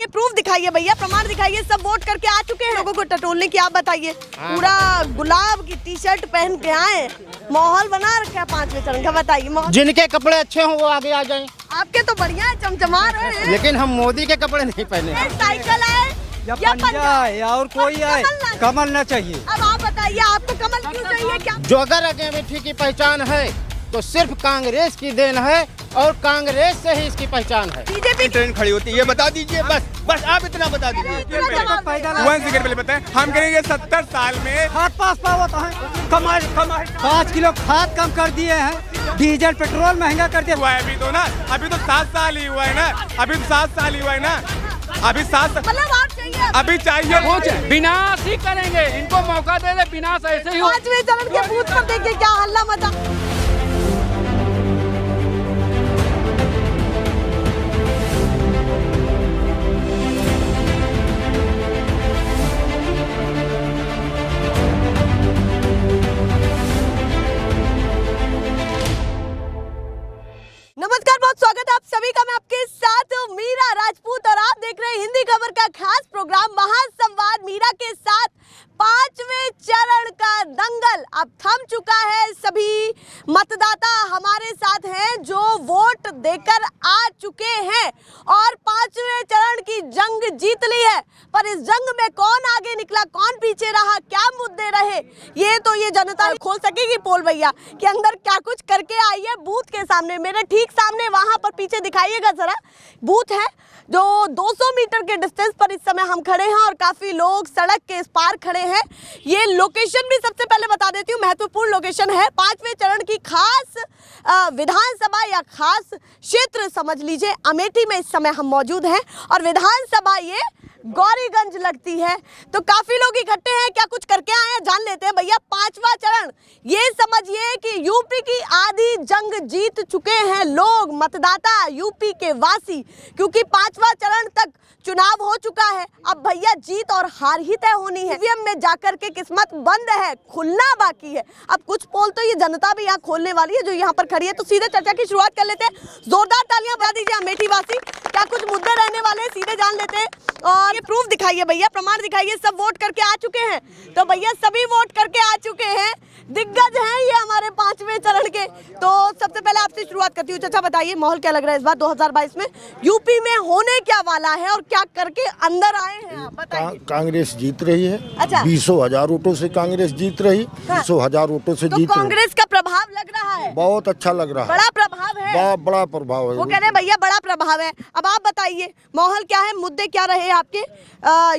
ये प्रूफ दिखाइए भैया, प्रमाण दिखाइए। सब वोट करके आ चुके हैं, लोगों को टटोलने की आप बताइए। पूरा गुलाब की टी शर्ट पहन के आए, माहौल बना रखा है 5वें चरण का। बताइए, जिनके कपड़े अच्छे हों वो आगे आ जाएं। आपके तो बढ़िया है, चमचमा रहे हैं। लेकिन हम मोदी के कपड़े नहीं पहने। साइकिल है या पंजा आए और कोई आए, कमल न चाहिए। अब आप बताइए, आपको कमल क्यों चाहिए? क्या जो अगर अमेठी की पहचान है तो सिर्फ कांग्रेस की देन है और कांग्रेस से ही इसकी पहचान है। बीजेपी ट्रेन खड़ी होती है, ये बता दीजिए बस आप इतना बता दीजिए। 1 सेकंड पहले बताएं, हम करेंगे 70 साल में खाद पास पावत है, कमाई 5 किलो खाद कम कर दिए हैं, डीजल पेट्रोल महंगा कर दिया। हुआ है अभी तो ना, अभी तो 7 साल ही हुआ है ना, अभी तो 7 साल ही हुआ है ना, अभी 7 मतलब आप चाहिए, अभी चाहिए। विनाश ही करेंगे, इनको मौका दे दे, विनाश ऐसे ही हो। 5वें चरण के बूथ पर देखिए क्या हल्ला मचा। नमस्कार, बहुत स्वागत है आप सभी का। मैं आपके साथ मीरा राजपूत और आप देख रहे हैं हिंदी खबर का खास प्रोग्राम महासंवाद मीरा के साथ। 5वें चरण का दंगल अब थम चुका है। सभी मतदाता हमारे साथ हैं जो वोट देकर आ चुके हैं और 5वें चरण की जंग जीत ली है। पर इस जंग में कौन आगे निकला, कौन पीछे रहा, क्या मुद्दे रहे, ये जनता खोल सकेगी पोल भैया कि अंदर क्या कुछ करके आई है। बूथ के सामने, मेरे ठीक सामने वहां पर पीछे दिखाइएगा जरा, बूथ है जो 200 मीटर के डिस्टेंस पर इस समय हम खड़े हैं और काफी लोग सड़क के इस पार खड़े हैं। ये लोकेशन भी सबसे पहले बता देती हूँ, महत्वपूर्ण लोकेशन है। 5वें चरण की खास विधानसभा या खास क्षेत्र समझ लीजिए, अमेठी में इस समय हम मौजूद हैं और विधानसभा ये गौरीगंज लगती है। तो काफी लोग इकट्ठे हैं, क्या कुछ करके आए हैं जान लेते हैं भैया। 5वां चरण, ये समझिए कि यूपी की आधी जंग जीत चुके हैं लोग, मतदाता, यूपी के वासी, क्योंकि 5वां चरण तक चुनाव हो चुका है। अब भैया जीत और हार ही तय होनी है। ईवीएम में जाकर के किस्मत बंद है, खुलना बाकी है। अब कुछ पोल तो ये जनता भी यहाँ खोलने वाली है जो यहाँ पर खड़ी है। तो सीधे चर्चा की शुरुआत कर लेते हैं। जोरदार तालियां बजा दीजिए अमेठी वासी। क्या कुछ मुद्दे रहने वाले हैं, सीधे जान लेते हैं। और ये प्रूफ दिखाइए भैया, प्रमाण दिखाइए। सब वोट करके आ चुके हैं, तो भैया सभी वोट करके आ चुके हैं, दिग्गज हैं ये हमारे 5वें चरण के। तो सबसे पहले आपसे शुरुआत करती हूँ, चाचा बताइए माहौल क्या लग रहा है इस बार 2022 में यूपी में होने क्या वाला है और क्या करके अंदर आए हैं आप बताइए। कांग्रेस जीत रही है। अच्छा, 20,000 वोटों से कांग्रेस जीत रही। हाँ। 20,000 वोटों से तो जीत रही। कांग्रेस का प्रभाव लग रहा है, बहुत अच्छा लग रहा है, बड़ा प्रभाव है, बड़ा प्रभाव है। वो कह रहे हैं भैया बड़ा प्रभाव है। अब आप बताइए माहौल क्या है, मुद्दे क्या रहे आपके।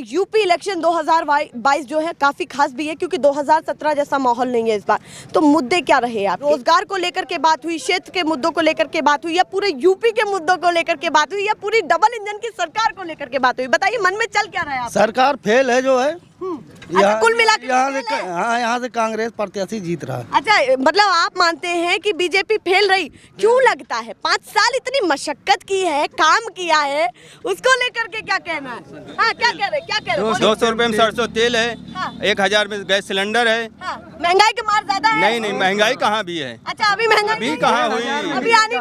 यूपी इलेक्शन 2022 जो है काफी खास भी है क्योंकि 2017 जैसा माहौल नहीं है इस बार। तो मुद्दे क्या रहे आप? रोजगार को लेकर के बात हुई, क्षेत्र के मुद्दों को लेकर के बात हुई, या पूरे यूपी के मुद्दों को लेकर के बात हुई, या पूरी डबल इंजन की सरकार को लेकर के बात हुई? बताइए मन में चल क्या रहा है? सरकार फेल है जो है। अच्छा, कुल मिलाकर यहाँ से कांग्रेस प्रत्याशी जीत रहा है। अच्छा, मतलब आप मानते हैं कि बीजेपी फेल रही, क्यों लगता है? 5 साल इतनी मशक्कत की है, काम किया है, उसको लेकर के क्या कहना है? हाँ, क्या कह रहे? 200 रुपए में सरसों तेल है, हाँ। 1000 में गैस सिलेंडर है। हाँ, महंगाई के मार ज्यादा है। नहीं, महंगाई कहाँ भी है। अच्छा, अभी महंगाई अभी नहीं कहाँ है। हुई,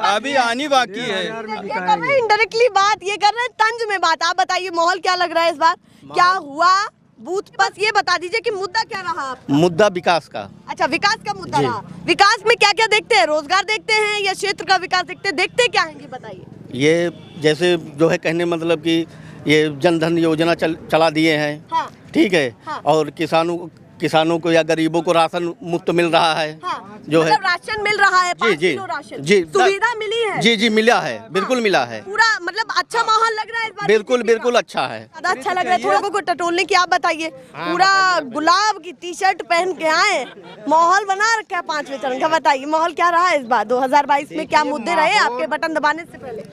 अभी आनी बाकी है। ये कर रहे हैं इनडायरेक्टली बात, ये कर रहे हैं तंज में बात। आप बताइए माहौल क्या लग रहा है इस बार, क्या हुआ बूथ? बस ये बता दीजिए कि मुद्दा क्या रहा आपका? मुद्दा विकास का। अच्छा, विकास का मुद्दा रहा। विकास में क्या क्या देखते हैं? रोजगार देखते हैं या क्षेत्र का विकास देखते क्या है, ये बताइए। ये जैसे जो है कहने मतलब कि ये जनधन योजना चला दिए हैं। हाँ। ठीक है। हाँ। और किसानों को या गरीबों को राशन मुफ्त मिल रहा है। हाँ, जो है मतलब राशन मिल रहा है, 5 जी किलो राशन, जी सुविधा मिली है। जी मिला है, बिल्कुल मिला है। पूरा मतलब अच्छा माहौल लग रहा है इस बार? बिल्कुल अच्छा है, ज्यादा अच्छा लग रहा है। लोगों को टटोलने की आप बताइए। पूरा गुलाब की टी शर्ट पहन के आए, माहौल बना रखा है 5वें चरण का। बताइए माहौल क्या रहा है इस बार 2022 में, क्या मुद्दे रहे आपके बटन दबाने से पहले?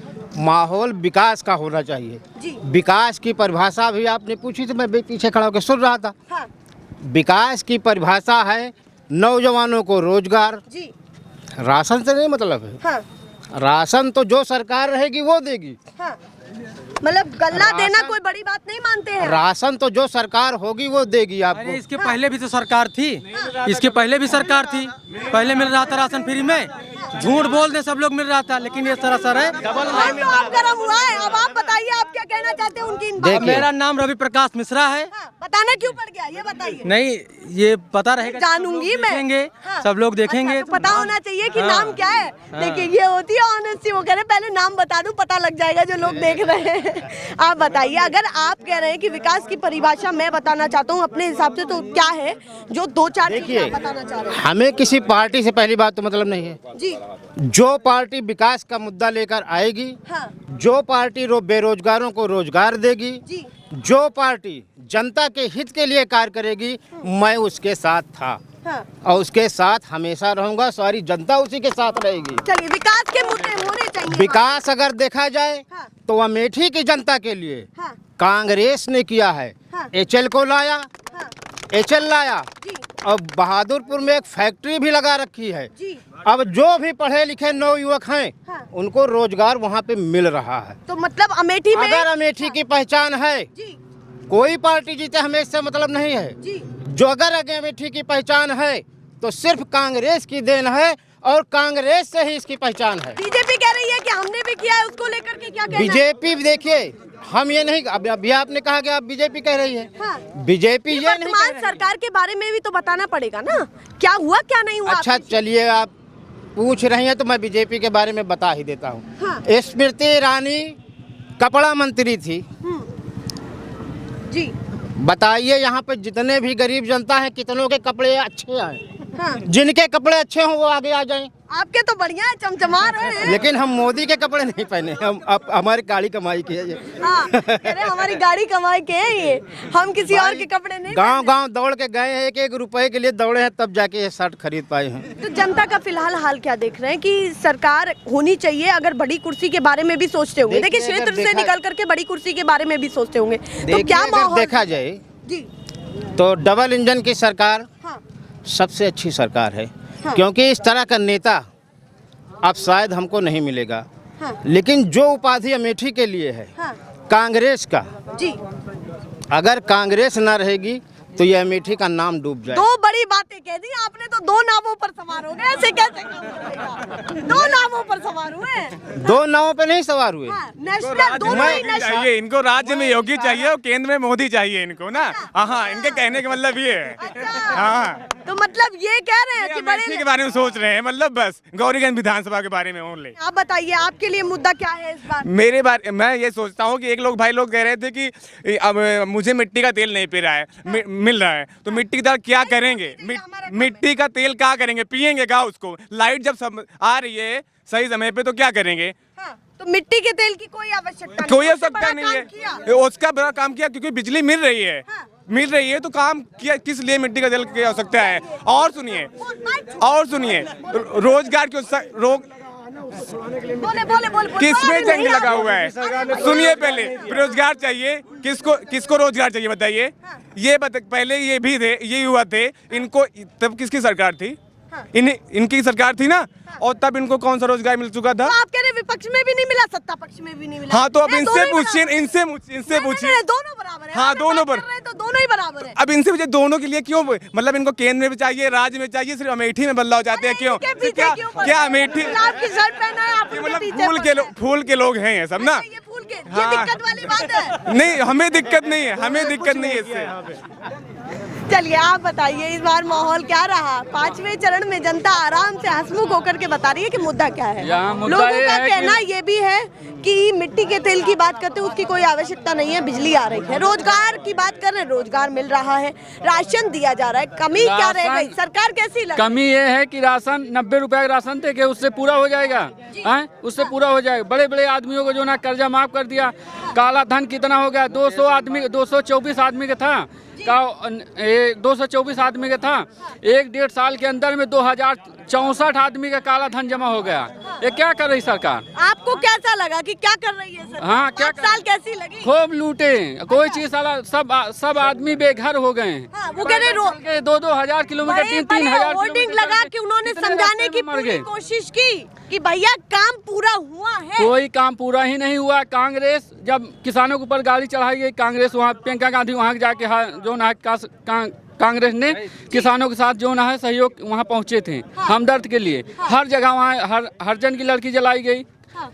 माहौल विकास का होना चाहिए जी। विकास की परिभाषा भी आपने पूछी तो मैं पीछे खड़ा होकर सुन रहा था। हाँ। विकास की परिभाषा है नौजवानों को रोजगार, जी। राशन से नहीं मतलब है। हाँ। राशन तो जो सरकार रहेगी वो देगी। हाँ। मतलब गल्ला देना कोई बड़ी बात नहीं मानते हैं? राशन तो जो सरकार होगी वो देगी आपको। इसके पहले भी तो सरकार थी, इसके पहले भी सरकार थी, पहले मिल रहा था राशन फ्री में। झूठ बोल दे सब लोग मिल रहा था, लेकिन ये सरासर है। अब गरम हुआ है। अब आप बताइए आप क्या कहना चाहते हैं उनकी इन देखिए मेरा नाम रवि प्रकाश मिश्रा है। हाँ, बताना क्यों पड़ गया ये बताइए। नहीं, ये पता रहेगा, जानूंगी मैं। देखेंगे, हाँ। सब लोग देखेंगे। अच्छा, तो पता होना चाहिए कि हाँ। नाम क्या है। देखिए ये होती है ऑनेस्टी, वो कह रहे पहले नाम बता दूं, पता लग जाएगा जो लोग देख रहे हैं। आप बताइए, अगर आप कह रहे हैं कि विकास की परिभाषा मैं बताना चाहता हूँ अपने हिसाब से, तो क्या है जो 2-4 चीजें आप बताना चाह रहे हैं? हमें किसी पार्टी से पहली बात तो मतलब नहीं है। जी जो पार्टी विकास का मुद्दा लेकर आएगी, हाँ जो पार्टी बेरोजगारों को रोजगार देगी, जी जो पार्टी जनता के हित के लिए कार्य करेगी, मैं उसके साथ था हाँ। और उसके साथ हमेशा रहूंगा। सारी जनता उसी के साथ रहेगी। चलिए, विकास के मुद्दे होने चाहिए। विकास अगर देखा जाए हाँ। तो अमेठी की जनता के लिए हाँ कांग्रेस ने किया है। हाँ। एचएल को लाया, हाँ एचएल लाया जी और बहादुरपुर में एक फैक्ट्री भी लगा रखी है। जी। अब जो भी पढ़े लिखे नवयुवक हैं, हाँ। उनको रोजगार वहाँ पे मिल रहा है। तो मतलब अमेठी में अगर अमेठी की पहचान है, जी कोई पार्टी जीते हमें इससे मतलब नहीं है। जी जो अगर अमेठी की पहचान है तो सिर्फ कांग्रेस की देन है और कांग्रेस से ही इसकी पहचान है। बीजेपी कह रही है कि हमने भी किया है, उसको लेकर के क्या कहना है? बीजेपी देखिए, हम ये नहीं, अभी आपने कहा कि आप बीजेपी कह रही है। हाँ। बीजेपी ये नहीं कह वर्तमान रही। सरकार के बारे में भी तो बताना पड़ेगा ना, क्या हुआ क्या नहीं हुआ। अच्छा आपके- चलिए, आप पूछ रही हैं तो मैं बीजेपी के बारे में बता ही देता हूँ। हाँ। स्मृति ईरानी कपड़ा मंत्री थी। जी बताइए यहाँ पे जितने भी गरीब जनता है, कितनों के कपड़े अच्छे आए। हाँ। जिनके कपड़े अच्छे हों वो आगे आ जाएं। आपके तो बढ़िया है, चमचमा रहे हैं। लेकिन हम मोदी के कपड़े नहीं पहने, हम हमारी गाड़ी कमाई की है ये। हाँ, कह रहे हमारी गाड़ी कमाई के है ये, हम किसी और के कपड़े नहीं गांव पहने। गांव दौड़ के गए हैं, 1-1 रुपए के लिए दौड़े हैं, तब जाके ये शर्ट खरीद पाए हैं। तो जनता का फिलहाल हाल क्या देख रहे हैं कि सरकार होनी चाहिए, अगर बड़ी कुर्सी के बारे में भी सोचते होंगे। देखिए, देखिए, क्षेत्र अगर से देखा- निकल करके बड़ी कुर्सी के बारे में भी सोचते होंगे, तो देखिए, क्या अगर माहौल देखा जाए जी। तो डबल इंजन की सरकार हाँ सबसे अच्छी सरकार है। हाँ। क्योंकि इस तरह का नेता अब शायद हमको नहीं मिलेगा। हाँ लेकिन जो उपाधि अमेठी के लिए है हाँ कांग्रेस का, जी। अगर कांग्रेस ना रहेगी तो ये अमेठी का नाम डूब जाए। दो बड़ी बातें कह दी आपने, तो 2 नावों पर सवार हो गए, ऐसे कैसे काम चलेगा? 2 नावों पर सवार हुए। 2 नावों पे नहीं सवार हुए। हाँ, इनको नेशनल राज्य दोनों में ही योगी नेशनल। चाहिए, इनको राज्य में योगी चाहिए और केंद्र में मोदी चाहिए इनको ना। हाँ, इनके कहने का मतलब ये है। अच्छा। हाँ, तो मतलब ये कह रहे हैं ये कि अमेठी बड़े। के बारे में सोच रहे हैं, मतलब बस गौरीगंज विधानसभा के बारे में ओनली। आप बताइए, आपके लिए मुद्दा क्या है इस बार? मेरे बारे मैं ये सोचता हूँ कि एक भाई लोग कह रहे थे कि अब मुझे मिट्टी का तेल नहीं पी रहा है, मिल रहा है, तो मिट्टी का तेल क्या करेंगे? मिट्टी का तेल क्या करेंगे? पियेंगे क्या उसको? लाइट जब सब आ रही है सही समय पे तो क्या करेंगे? हाँ, तो मिट्टी के तेल की कोई आवश्यकता नहीं, कोई सबसे आवश्यकता बड़ा नहीं काम है। किया। उसका बड़ा काम किया क्योंकि बिजली मिल रही है। हाँ। मिल रही है तो काम किया, किस लिए मिट्टी का तेल की आवश्यकता है? और सुनिए रोजगार क्यों बोले बोले बोले किसमें जंग लगा हुआ है? सुनिए, पहले रोजगार चाहिए, किसको रोजगार चाहिए बताइए? पहले ये भी थे, ये युवा थे, इनको तब किसकी सरकार थी? इनकी सरकार थी ना, और तब इनको कौन सा रोजगार मिल चुका था? तो आप कह रहे विपक्ष में भी नहीं मिला, सत्ता पक्ष में भी नहीं मिला। हाँ, तो अब नहीं, इनसे दोनों ही पूछिए, बराबर। इनसे नहीं, पूछिए। नहीं, दोनों बराबर है। हाँ, आपने दोनों बात कर रहे हैं तो दोनों ही बराबर है। अब इनसे पूछिए दोनों के लिए क्यों, मतलब इनको केंद्र में भी चाहिए, राज्य में चाहिए, सिर्फ अमेठी में बदलाव चाहते हैं क्यों? इनके पीछे क्यों पड़ क्या रहे हैं? अमेठी गुलाब की शर्ट पहना है, आप ये उनके मतलब पीछे पड़ रहे हैं। फूल के लोग हैं ये सब ना। अच्छा, ये फूल के, ये हाँ। दिक्कत वाली बात है। नहीं, हमें दिक्कत नहीं है, इससे। चलिए, आप बताइए इस बार माहौल क्या रहा? 5वें चरण में जनता आराम से हंसमुख होकर के बता रही है कि मुद्दा क्या है। यहाँ मुद्दा लोगों ये का है कि- कहना ये भी है कि मिट्टी के तेल की बात करते हैं, उसकी कोई आवश्यकता नहीं है, बिजली आ रही है। रोजगार की बात कर रहे हैं, रोजगार मिल रहा है, राशन दिया जा रहा है, कमी क्या रह गई? सरकार कैसी लगी? कमी ये है कि राशन 90 रुपए का राशन थे कि उससे पूरा हो जाएगा, हैं? उससे पूरा हो जाएगा। बड़े बड़े आदमियों को जो ना कर्जा माफ कर दिया। काला धन कितना हो गया? 224 आदमी का था, 224 आदमी का था। 1-1.5 साल के अंदर में 2064 आदमी का काला धन जमा हो गया। ये क्या कर रही सरकार? आपको कैसा लगा कि क्या कर रही है सरकार? हाँ, क्या 5 साल कैसी लगी? खूब लूटे, कोई चीज साला सब आदमी बेघर हो गए हैं। हाँ, वो कह रहे 2-2 हजार किलोमीटर, 3-3 हजार होर्डिंग लगा के उन्होंने समझाने की पूरी कोशिश की कि भैया काम पूरा हुआ है। कोई काम पूरा ही नहीं हुआ। कांग्रेस जब किसानों के ऊपर गाड़ी चढ़ाई गई, कांग्रेस वहाँ प्रियंका गांधी वहाँ जाके जो ना कांग्रेस ने किसानों के साथ जो ना है सहयोग वहाँ पहुँचे थे, हमदर्द के लिए। हर जगह वहाँ हर जन की लड़की जलाई गई।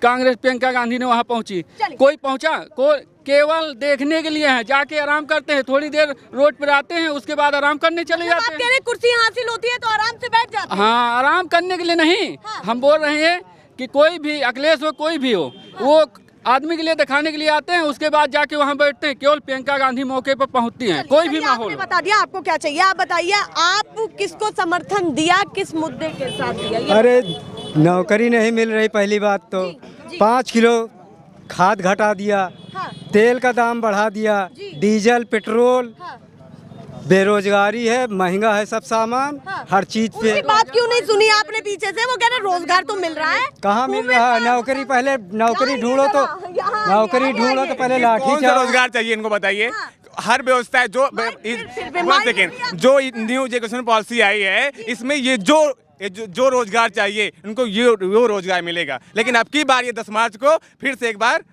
कांग्रेस प्रियंका गांधी ने वहाँ पहुँची। कोई पहुँचा? केवल देखने के लिए हैं, जाके आराम करते हैं, थोड़ी देर रोड पर आते हैं, उसके बाद आराम करने चले आप जाते कह हैं। रहे कुर्सी हासिल होती है तो आराम से बैठ जाते हैं। हाँ, आराम करने के लिए नहीं, हम बोल रहे हैं कि कोई भी अखिलेश हो कोई भी हो, वो आदमी के लिए दिखाने के लिए आते हैं, उसके बाद जाके वहाँ बैठते हैं। केवल प्रियंका गांधी मौके पर पहुँचती हैं, कोई भी माहौल आपने बता दिया आपको क्या चाहिए। आप बताइए, आप किसको समर्थन दिया, किस मुद्दे के साथ दिया? ये अरे नौकरी नहीं मिल रही, पहली बात तो 5 किलो खाद घटा दिया, हाँ। तेल का दाम बढ़ा दिया, डीजल पेट्रोल, हाँ। बेरोजगारी है, महंगा है सब सामान, हाँ। हर चीज उसकी पे। बात क्यों नहीं सुनी आपने पीछे से? वो कह रहे रोजगार तो मिल रहा है। कहाँ मिल रहा है? नौकरी पहले नौकरी ढूंढो तो नौकरी ढूंढो तो पहले लाठी कौन सा चार्ज। रोजगार चाहिए इनको बताइए। हर व्यवस्था है जो फिर जो न्यू एजुकेशन पॉलिसी आई है, इसमें ये जो रोजगार चाहिए इनको वो रोजगार मिलेगा। लेकिन अब की बार ये 10 मार्च को फिर से एक बार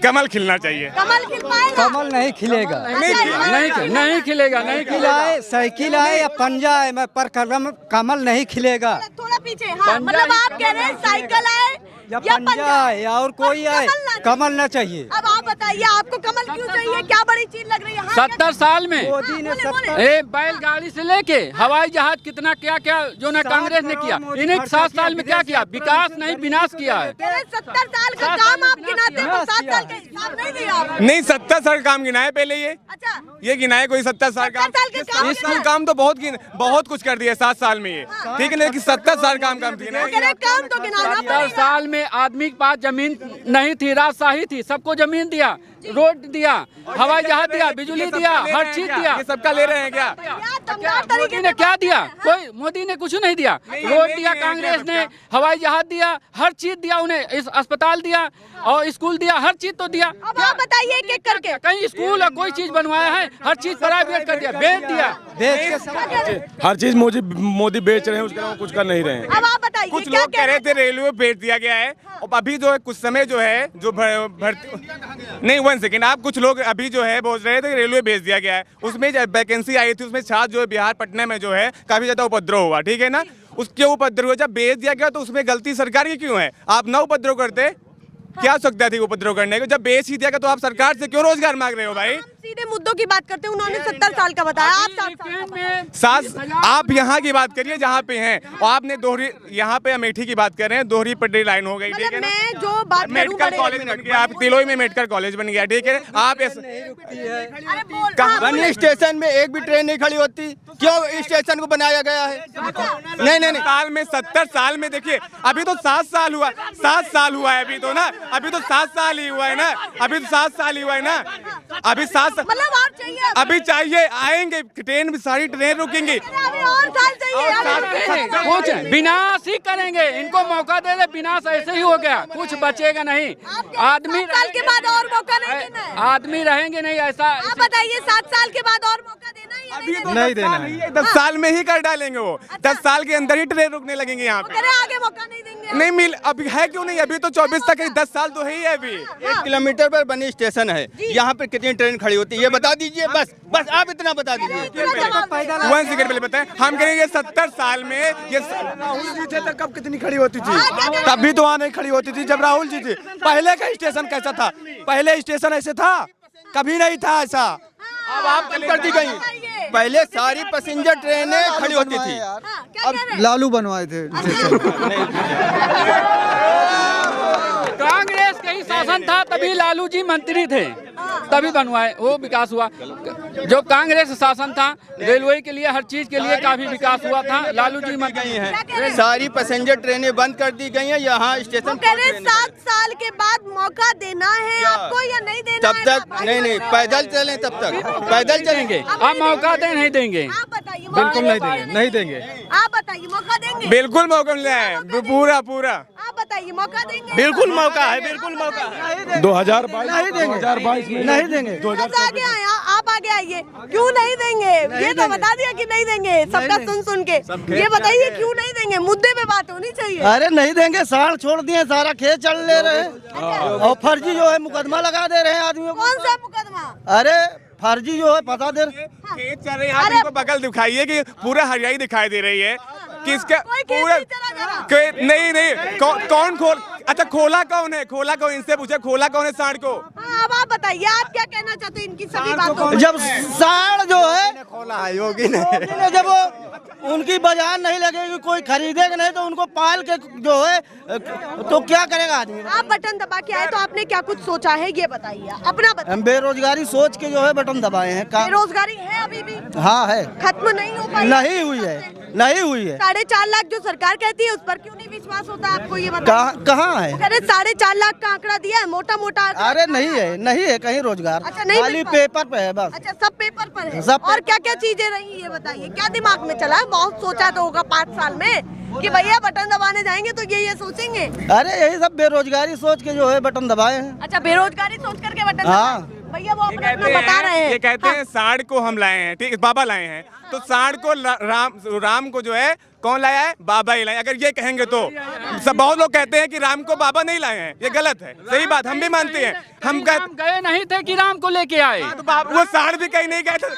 कमल खिलना चाहिए। कमल खिल पाएगा? कमल नहीं खिलेगा, नहीं खिलेगा, नहीं खिलेगा। आए साइकिल आए या पंजा आए, मैं पर कमल नहीं खिलेगा। थोड़ा पीछे। हाँ, मतलब आप कह रहे हैं साइकिल आए या पंजा आए या और कोई आए, कमल ना चाहिए। अब आप बताइए, आपको कमल क्यों चाहिए? क्या बड़ी चीज लग रही है? हाँ, 70 साल में मोदी ने बैलगाड़ी से लेके हवाई जहाज कितना क्या क्या जो ना कांग्रेस ने किया, इन्हें 7 साल में क्या किया? विकास नहीं विनाश किया है। 70 साल का काम आप गिनाते हो, 7 साल का हिसाब नहीं दिया आपने। नहीं, 70 साल काम गिनाए पहले अच्छा, ये गिनाए कोई 70 साल काम। 70 साल के काम स्कूल काम तो बहुत कुछ कर दिया 7 साल में ये, ठीक है, लेकिन 70 साल काम गिनाए। कह रहे काम तो गिनाना 70 पड़ेगा। साल में आदमी के पास जमीन नहीं थी, राजशाही थी, सबको जमीन दिया, रोड दिया, हवाई जहाज दिया, बिजली दिया, हर चीज दिया। ये सबका ले रहे हैं क्या? मोदी ने क्या दिया? कोई मोदी ने कुछ नहीं दिया। रोड दिया कांग्रेस ने, हवाई जहाज दिया, हर चीज दिया उन्हें, इस अस्पताल दिया और स्कूल दिया, हर चीज तो दिया। अब आप बताइए एक एक करके। कहीं स्कूल और कोई चीज बनवाया है? हर चीज प्राइवेट कर दिया, बेच दिया। हर चीज मोदी बेच रहे हैं, उसके अलावा कुछ कर नहीं रहे हैं। अब आप बताइए कुछ क्या लोग कह रहे थे रेलवे बेच दिया गया है, और अभी जो है कुछ समय जो है जो भर्ती नहीं 1 सेकेंड, आप कुछ लोग अभी जो है बोल रहे थे रेलवे बेच दिया गया है। उसमें जब वैकेंसी आई थी उसमें छात्र जो है बिहार पटना में जो है काफी ज्यादा उपद्रव हुआ, ठीक है ना। उसके उपद्रव हुआ, जब बेच दिया गया तो उसमें गलती सरकार की क्यों है? आप ना उपद्रव करते, क्या सकता थी उपद्रव करने को? जब बेच ही दिया गया तो आप सरकार से क्यों रोजगार मांग रहे हो भाई? सीधे मुद्दों की बात करते हैं। उन्होंने 70 साल का बताया, आप 7 साल का। आप यहाँ की बात करिए जहाँ पे हैं, और आपने दोहरी यहाँ पे अमेठी की बात कर रहे हैं, दोहरी पटरी लाइन हो गई, ठीक है ना। मैं जो बात करूं मेडिकल कॉलेज बन गया, आप तिलोई में मेडिकल कॉलेज बन गया, ठीक है। आप अरे बोल बनी स्टेशन में एक भी ट्रेन नहीं खड़ी होती, क्यों स्टेशन को बनाया गया है? नहीं साल में 70 साल में देखिए, अभी तो 7 साल हुआ, 7 साल हुआ है अभी तो ना, अभी तो 7 साल ही हुआ है ना, अभी तो 7 साल ही हुआ है ना, अभी 7 मतलब आप चाहिए अभी चाहिए, आएंगे ट्रेन, सारी ट्रेन रुकेंगी। अभी और साल चाहिए। कुछ विनाश ही करेंगे, इनको मौका दे दे, विनाश ऐसे ही हो गया, कुछ बचेगा नहीं। आदमी 7 साल के बाद और मौका नहीं देना है। आदमी रहेंगे नहीं ऐसा। आप बताइए 7 साल के बाद और मौका देना है या नहीं देना? नहीं देना है। 10 साल में ही कर डालेंगे वो, 10 साल के अंदर ही ट्रेन रुकने लगेंगे यहाँ पे। कह रहे आगे मौका नहीं देंगे। नहीं मिल, अभी है क्यों नहीं? अभी तो 24 तक है, 10 साल तो है ही है अभी। 1 किलोमीटर पर बनी स्टेशन है, यहाँ पर कितनी ट्रेन खड़ी होती है ये बता दीजिए, बस आप इतना बता दीजिए। 1 सेकंड पहले बताएं, हम कहेंगे 70 साल में ये राहुल जी थे तो कब कितनी खड़ी होती थी? तभी तो वहाँ नहीं खड़ी होती थी जब राहुल जी थे। पहले का स्टेशन कैसा था? पहले स्टेशन ऐसे था? कभी नहीं था ऐसा। अब आप कम कर दी गई, पहले सारी पैसेंजर ट्रेनें खड़ी होती थी। अब लालू बनवाए थे। कांग्रेस का ही शासन था तभी लालू जी मंत्री थे, तभी बनवाए, वो विकास हुआ। जो कांग्रेस शासन था रेलवे के लिए, हर चीज के लिए काफी विकास हुआ था, लालू जी मंत्री हैं। सारी पैसेंजर ट्रेनें बंद कर दी गई हैं, यहाँ स्टेशन कह रहे 7 साल के बाद मौका देना है आपको या नहीं देना? तब तक नहीं, पैदल चलें, तब तक पैदल चलेंगे। आप मौका दे नहीं देंगे? आप बताइए, बिल्कुल नहीं देंगे, नहीं देंगे। आप बताइए मौका देंगे? बिल्कुल मौका मिला है, पूरा। आप बताइए मौका देंगे? बिल्कुल मौका है, बिल्कुल मौका है। 2022 में नहीं देंगे। आगे आए, आप आगे आइए। क्यों नहीं देंगे? ये तो बता दिया कि नहीं देंगे, सबका सुन के। ये बताइए क्यों नहीं देंगे? मुद्दे पे बात होनी चाहिए। अरे नहीं देंगे, साढ़ छोड़ दिए, सारा खेत चल ले रहे हैं और फर्जी जो है मुकदमा लगा दे रहे हैं आदमियों को। कौन सा मुकदमा? अरे फर्जी जो है पता दे खेत चल रहे हैं, आप इनको बगल दिखाइए कि पूरा हरियाली दिखाई दे रही है, किसका कोई खेत पूरा नहीं चला जा रहा। नहीं कौन खोल, अच्छा खोला कौन है, खोला कौन, इनसे पूछे खोला कौन है सांड को। हाँ, अब आप बताइए, आप क्या कहना चाहते हैं इनकी सभी बातों जब साड़ जो है खोला है योगी ने। जब वो उनकी बाजार नहीं लगेगी, कोई खरीदेगा नहीं तो उनको पाल के जो है तो क्या करेगा आदमी। आप बटन दबा के आए तो आपने क्या कुछ सोचा है, ये बताइए, अपना बताइए। हम बेरोजगारी सोच के जो है बटन दबाए हैं। बेरोजगारी है अभी भी, हाँ है, खत्म नहीं हो पाई, नहीं हुई है, नहीं हुई है। 4.5 लाख जो सरकार कहती है उस पर क्यों नहीं विश्वास होता आपको, ये बताइए। कहाँ है? अरे 4.5 लाख का आंकड़ा दिया है, मोटा मोटा। अरे नहीं है कहीं रोजगार। अच्छा, नहीं खाली मिल पेपर पे है बस। अच्छा, सब पेपर पर है। सब और क्या क्या चीजें रही ये बताइए, क्या दिमाग में चला है? बहुत सोचा तो होगा 5 साल में कि भैया बटन दबाने जाएंगे तो ये सोचेंगे। अरे यही सब बेरोजगारी सोच के जो है बटन दबाए हैं। अच्छा, बेरोजगारी सोच करके बटन हाँ। दबाए। भैया वो अपना बता रहे हैं, ये कहते हैं सांड को हम लाए हैं, ठीक, बाबा लाए हैं, तो सांड को राम को जो है कौन लाया है, बाबा ही लाए। अगर ये कहेंगे तो सब बहुत लोग कहते हैं कि राम को बाबा नहीं लाए हैं, ये गलत है। सही बात, हम भी मानते हैं। हम गए नहीं थे कि राम को लेके आए। तो वो सांड भी कहीं नहीं गए थे,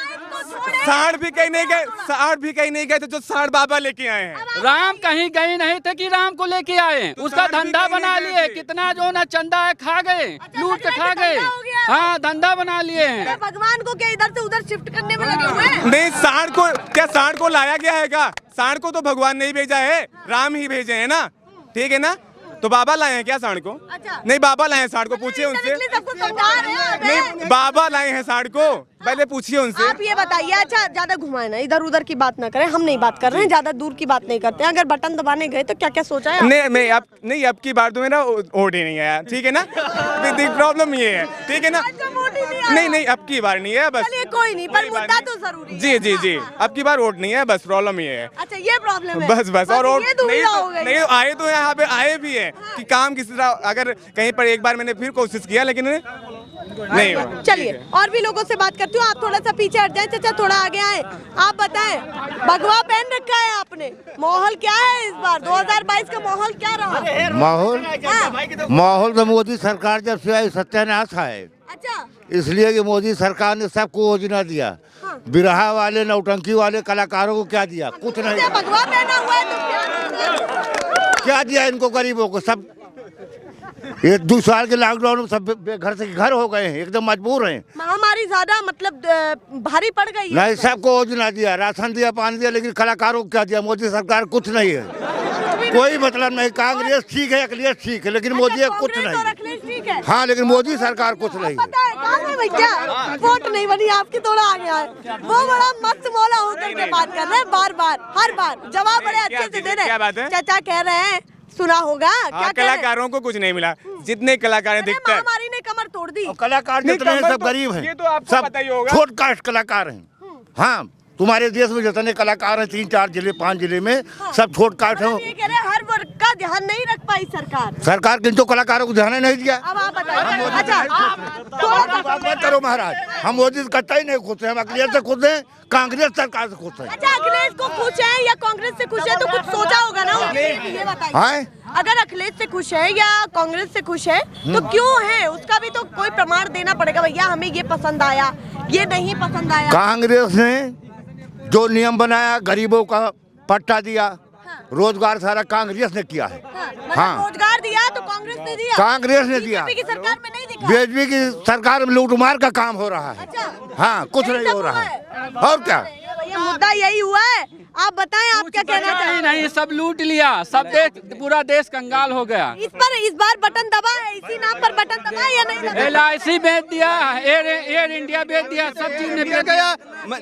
सांड भी कहीं नहीं गए, सांड भी कहीं नहीं गए थे जो सांड बाबा लेके आए हैं। राम कहीं गए नहीं थे कि राम को लेके आए, उसका धंधा बना लिए। कितना जो ना चंदा है खा गए, लूट के खा गए। हाँ, धंधा बना लिए हैं। भगवान को क्या इधर से उधर शिफ्ट करने में लगे हुए हैं? नहीं, सांड को क्या, सांड को लाया गया है क्या? सांड को तो भगवान नहीं भेजा है, राम ही भेजे हैं ना, ठीक है ना। तो बाबा लाए हैं क्या सांड को? अच्छा। नहीं, बाबा लाए हैं सांड को, पूछिए उनसे। सबको समझा रहे हैं आप, नहीं, बाबा लाए हैं सांड को, पहले पूछिए उनसे। आप ये बताइए। अच्छा, ज्यादा घुमाए ना, इधर उधर की बात ना करें, हम नहीं बात कर रहे हैं, ज्यादा दूर की बात नहीं करते हैं। अगर बटन दबाने गए तो क्या क्या सोचा है? नहीं अब की बार तो मेरा वोट ही नहीं आया, ठीक है ना। प्रॉब्लम ये है, ठीक है ना। नहीं अब की बार नहीं है, बस। चलिए कोई नहीं, पर मुद्दा तो जरूरी है। जी, अब की बार वोट नहीं है, बस प्रॉब्लम ये है। अच्छा, ये प्रॉब्लम है, बस। और वोट ये दुविधा हो गई। नहीं आए तो यहाँ पे आए भी है कि काम किसी तरह, अगर कहीं पर एक बार मैंने फिर कोशिश किया लेकिन नहीं हुआ। चलिए और भी लोगों से बात करती हूँ, आप थोड़ा सा पीछे हट जाए, चाचा थोड़ा आगे आए। आप बताएं, भगवा पहन रखा है आपने, माहौल क्या है इस बार 2022 का माहौल क्या रहा? माहौल तो मोदी सरकार जब से आई सत्यानाश है। अच्छा, इसलिए कि मोदी सरकार ने सबको योजना दिया। बिरहा वाले, नौटंकी वाले कलाकारों को क्या दिया? कुछ नहीं। भगवा पहना हुआ है तो क्या दिया इनको गरीबों को? सब ये 2 साल के लॉकडाउन में सब घर से घर हो गए हैं, एकदम मजबूर हैं। महामारी ज्यादा मतलब भारी पड़ गई है। नहीं, सबको योजना दिया, राशन दिया, पानी दिया, लेकिन कलाकारों को क्या दिया? मोदी सरकार कुछ नहीं है, कोई मतलब नहीं। कांग्रेस ठीक है, अखिलेश ठीक है, लेकिन मोदी कुछ नहीं। हाँ, लेकिन मोदी सरकार कुछ नहीं। भैया वोट नहीं बनी आपकी, थोड़ा आगे आए। वो बड़ा मस्त मौला होकर के बात कर रहे हैं, बार हर बार जवाब बड़े अच्छे से दे रहे हैं। चाचा कह रहे हैं, सुना होगा क्या कलाकारों को कुछ नहीं मिला, जितने कलाकार दिखते हैं। महामारी ने कमर तोड़ दी। कलाकार जितने हैं सब गरीब हैं, ये तो आपको सब पता ही होगा। छोट कास्ट कलाकार हैं। हाँ, तुम्हारे देश में जितने कलाकार हैं 3-4 जिले 5 जिले में सब छोट कास्ट हैं। ये कह रहे हैं हर वर्ग का ध्यान नहीं रख पाई सरकार। सरकार किन तो कलाकारों को ध्यान नहीं दिया। अब आप बताइए। अच्छा, मत करो महाराज, हम मोदी से कतई ही नहीं खुश हैं, हम अखिलेश से खुश हैं, कांग्रेस सरकार से खुश हैं। अच्छा, अखिलेश को खुश है या कांग्रेस से खुश है तो कुछ सोचा होगा ना, ये बताइए। अगर अखिलेश से खुश है या कांग्रेस से खुश है तो क्यों है, उसका भी तो कोई प्रमाण देना पड़ेगा। भैया हमें ये पसंद आया, ये नहीं पसंद आया। कांग्रेस ने जो नियम बनाया, गरीबों का पट्टा दिया, रोजगार सारा कांग्रेस ने किया है। हाँ, रोजगार दिया तो कांग्रेस ने दिया, कांग्रेस ने दिया। बीजेपी की सरकार में नहीं दिखा। बीजेपी की सरकार में लूटमार का काम हो रहा है। हाँ, कुछ नहीं हो रहा है। और क्या मुद्दा यही हुआ है? आप बताएं, आप क्या कहना चाहते हैं? नहीं, सब लूट लिया, सब देश, पूरा देश कंगाल हो गया। इस बार बटन दबा है, इसी नाम पर बटन दबा या नहीं दबा? LIC बेच दिया, एयर इंडिया बेच दिया, सब चीज ने बेच गया।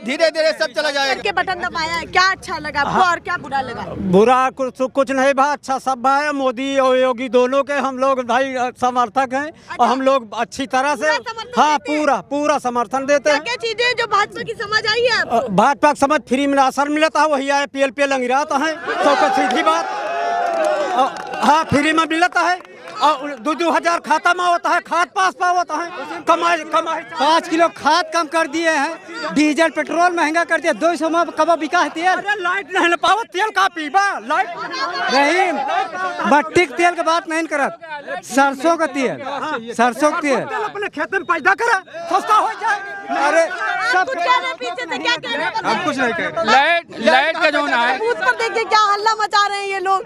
धीरे धीरे सब चला जाएगा। करके बटन दबाया है, क्या अच्छा लगा आपको और क्या बुरा लगा? बुरा कुछ नहीं भाई, अच्छा सब भाई। मोदी और योगी दोनों के हम लोग भाई समर्थक हैं। और हम लोग अच्छी तरह से हाँ पूरा समर्थन देते हैं। क्या चीजें जो भाजपा की समझ आई है आपको? भाजपा की समझ फ्री में राशन मिलता है, वही आए PL लंगिराता है, तो सीधी बात। हाँ, फ्री में मिलता है और 2-2 हजार खाता में होता है, खाद पास होता है। कमाई 5 किलो खाद कम कर दिए हैं, डीजल पेट्रोल महंगा कर दिया। 200 में कब बिका है तेल? लाइट नहीं पाओ, तेल का पीबा लाइट नहीं, भट्टी के तेल की बात नहीं करत, सरसों का तेल, सरसों का तेल अपने खेत में पैदा करे, सस्ता हो जाए। अरे आप कुछ कह रहे हैं पीछे से, क्या कह रहे हैं? हम कुछ नहीं कह रहे। लाइट का जो है बूथ पर देखिए क्या हल्ला मचा रहे हैं ये लोग।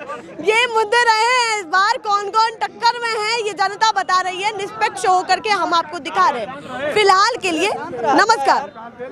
ये मुद्दे रहे हैं इस बार, कौन कौन टक्कर में है ये जनता बता रही है, निष्पक्ष होकर के हम आपको दिखा रहे हैं। फिलहाल के लिए नमस्कार।